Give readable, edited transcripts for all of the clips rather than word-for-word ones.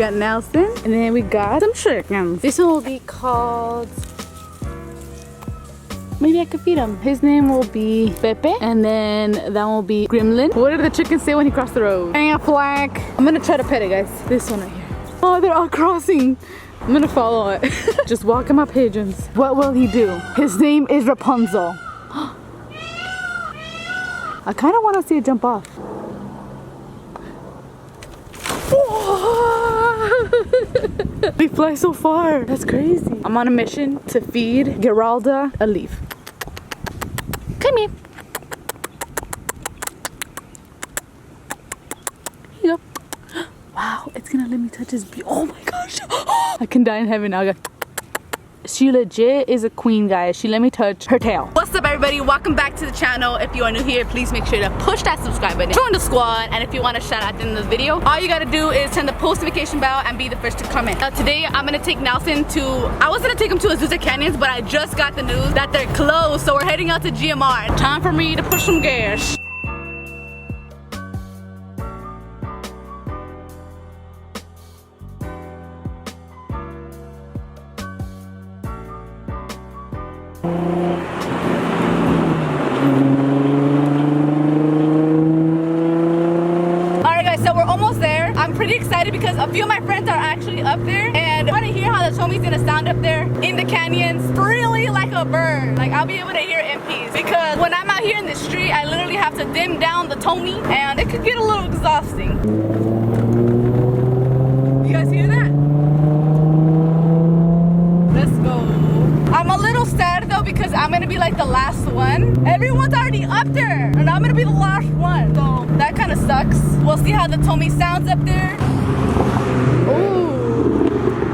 got Nelson. And then we got some chickens. This one will be called... Maybe I could feed him. His name will be Pepe. And then that one will be Gremlin. What did the chicken say when he crossed the road? Aflac. I'm gonna try to pet it, guys. This one right here. Oh, they're all crossing. I'm gonna follow it. Just walking my pigeons. What will he do? His name is Rapunzel. I kind of want to see it jump off. We fly so far. That's crazy. I'm on a mission to feed Geralda a leaf. Come here. Here you go. Wow, it's gonna let me touch his beak. Oh my gosh. I can die in heaven now. She legit is a queen, guys. She let me touch her tail. What's up, everybody? Welcome back to the channel. If you are new here, please make sure to push that subscribe button. Join the squad. And if you want to shout out at the end of the video, all you gotta do is turn the post notification bell and be the first to comment. Now today, I'm gonna take Nelson to, I was gonna take him to Azusa Canyons, but I just got the news that they're closed. So we're heading out to GMR. Time for me to push some gas. Alright guys, so we're almost there. I'm pretty excited because a few of my friends are actually up there, and I want to hear how the Tomei's gonna sound up there in the canyons, really like a bird. Like I'll be able to hear it in peace, because when I'm out here in the street, I literally have to dim down the Tomei, and it could get a little exhausting. You guys hear that? Let's go. I'm a little sad though because I'm gonna be like the last one. Everyone's already up there and I'm gonna be the last one. So that kind of sucks. We'll see how the Tomei sounds up there. Ooh.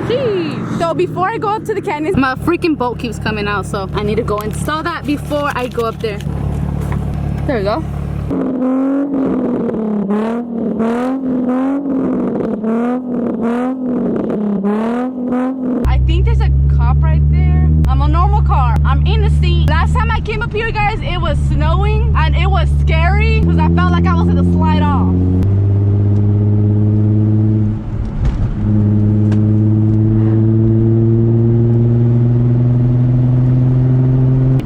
Jeez. So before I go up to the canyons, my freaking boat keeps coming out, so I need to go install that before I go up there. There we go. I think there's a cop right there. I'm a normal car. I'm in the seat. Last time I came up here, guys, it was snowing and it was scary because I felt like I was gonna slide off.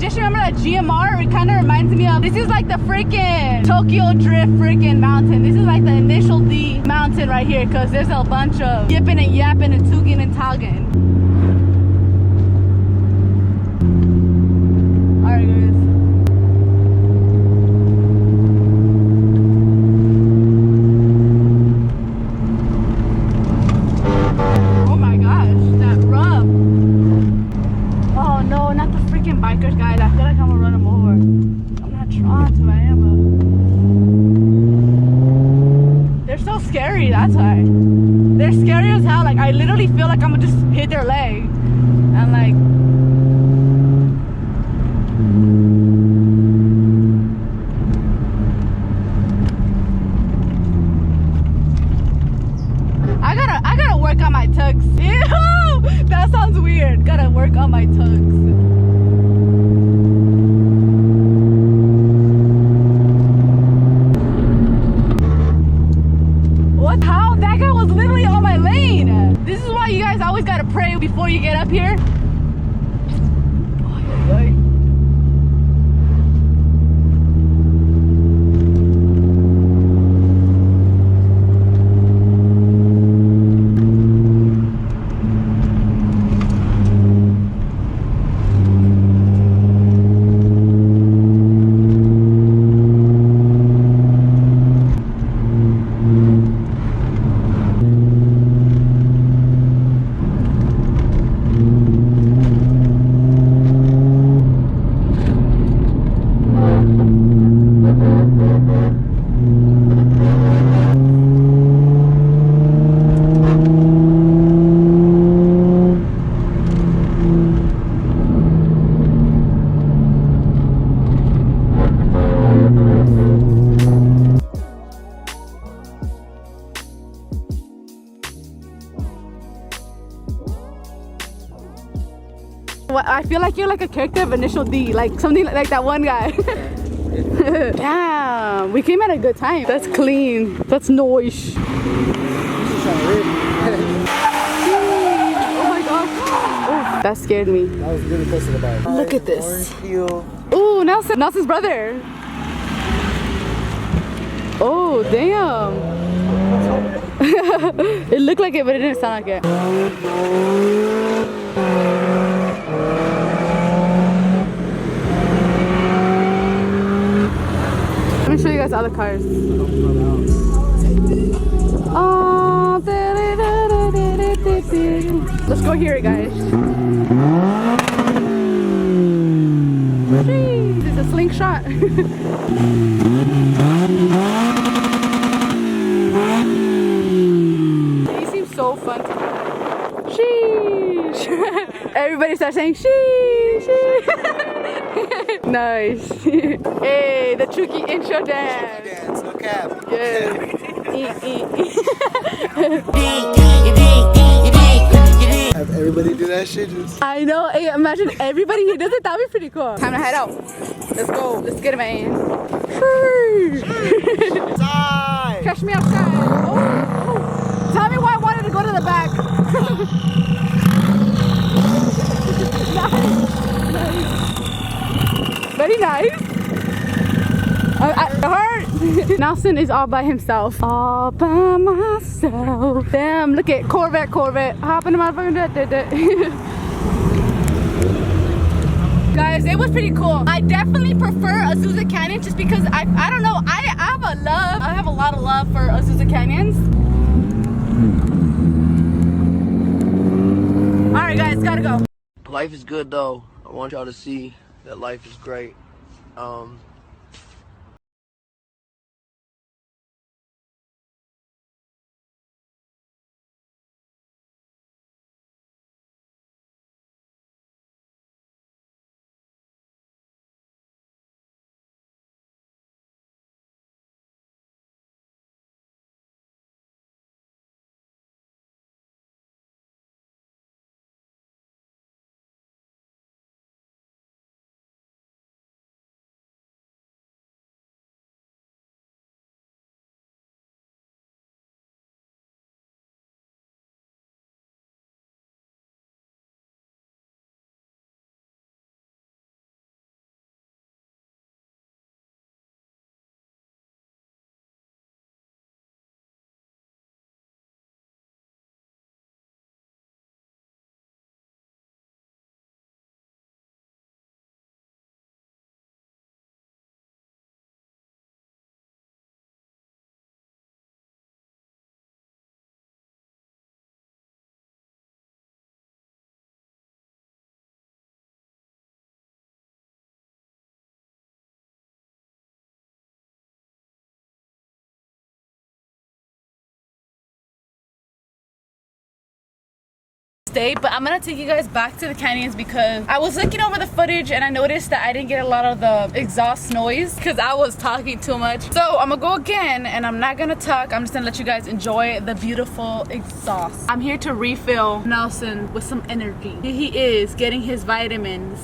Just remember that GMR, it kind of reminds me of, this is like the freaking Tokyo Drift freaking mountain. This is like the initial D mountain right here, because there's a bunch of yipping and yapping and tooting and togging. Alright guys. Oh my gosh, that rub. Oh no, not the freaking bikers, guys. I feel like I'm gonna run them over. I'm not trying to, I am. They're so scary, that's why. They're scary as hell. Like I literally feel like I'm gonna just hit their leg. And like, I gotta work on my tugs. Ew, that sounds weird. Gotta work on my tugs. What? How? That guy was literally on my lane. This is why you guys always gotta pray before you get up here. I feel like you're like a character of Initial D, like something like that one guy. Damn, we came at a good time. That's clean. That's noise. That scared me. That was really close to the bike. Look at this. Orange peel. Ooh, Nelson's brother. Oh, damn. It looked like it, but it didn't sound like it. Let me show you guys other cars. Oh, let's go hear it, guys. This is a slingshot. These seem so fun to me. Sheesh. Everybody starts saying sheesh. Nice. Hey, the Chuuuki intro dance. Dance, no cap. Yes. Have everybody do that shit. Just... I know. Hey, imagine everybody who does it. That'd be pretty cool. Time to head out. Let's go. Let's get it, man. Outside. Catch me outside. Oh. Tell me why I wanted to go to the back. Nice. Very nice. It hurt. Nelson is all by himself. All by myself. Damn, look at Corvette. Hop in the motherfucking Guys, it was pretty cool. I definitely prefer Azusa Canyon just because I don't know, I have a lot of love for Azusa Canyons. Alright guys, gotta go. Life is good though. I want y'all to see that life is great. But I'm gonna take you guys back to the canyons because I was looking over the footage and I noticed that I didn't get a lot of the exhaust noise because I was talking too much. So I'm gonna go again and I'm not gonna talk. I'm just gonna let you guys enjoy the beautiful exhaust. I'm here to refill Nelson with some energy. Here he is getting his vitamins.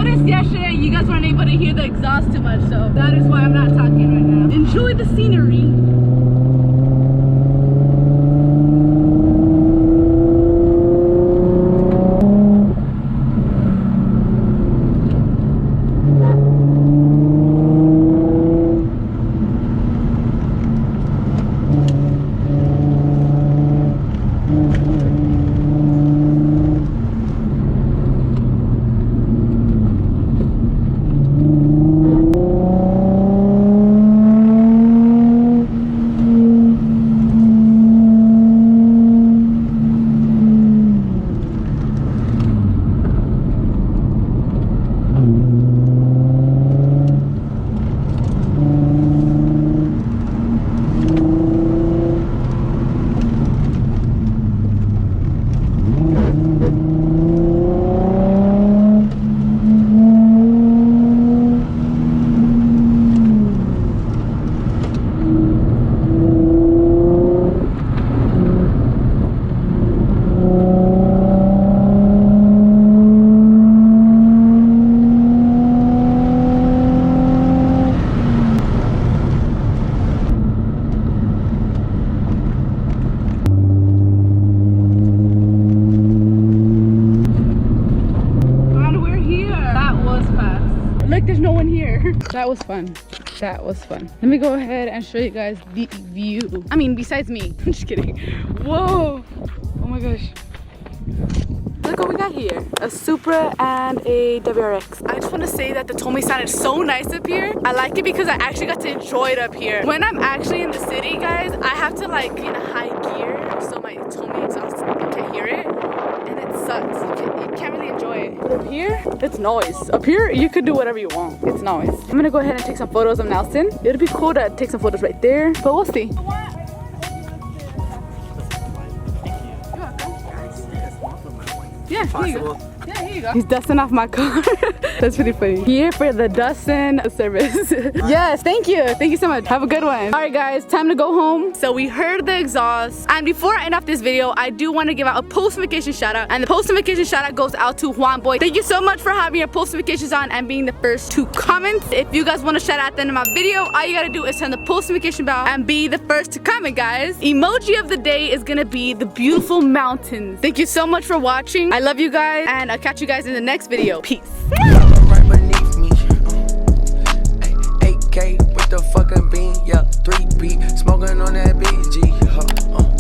noticed yesterday you guys weren't able to hear the exhaust too much, so that is why I'm not talking right now. Enjoy the scenery. There's no one here. That was fun. That was fun. Let me go ahead and show you guys the view. I mean, besides me. I'm just kidding. Whoa. Oh my gosh. Look what we got here. A Supra and a WRX. I just want to say that the Tomei sound is so nice up here. I like it because I actually got to enjoy it up here. When I'm actually in the city, guys, I have to like be in a high gear so my Tomei exhaust, you can't hear it. And it sucks. You can't really enjoy it. But up here, it's noise. Up here, you could do whatever you want. It's noise. I'm gonna go ahead and take some photos of Nelson. It'd be cool to take some photos right there, but we'll see. Yeah, here you go. Yeah, here you go. He's dusting off my car. That's pretty funny. Here for the dusting service. Yes, thank you. Thank you so much. Have a good one. All right, guys, time to go home. So we heard the exhaust. And before I end off this video, I do want to give out a post notification shout out. And the post notification shout out goes out to Juan Boy. Thank you so much for having your post notifications on and being the first to comment. If you guys want to shout out at the end of my video, all you gotta do is turn the post notification bell and be the first to comment, guys. Emoji of the day is gonna be the beautiful mountains. Thank you so mumuch for watching. I love you guys, and I'll catch you guys in the next video. Peace. Right beneath me. AK with the fucking bean, yeah, 3B, smoking on that BG.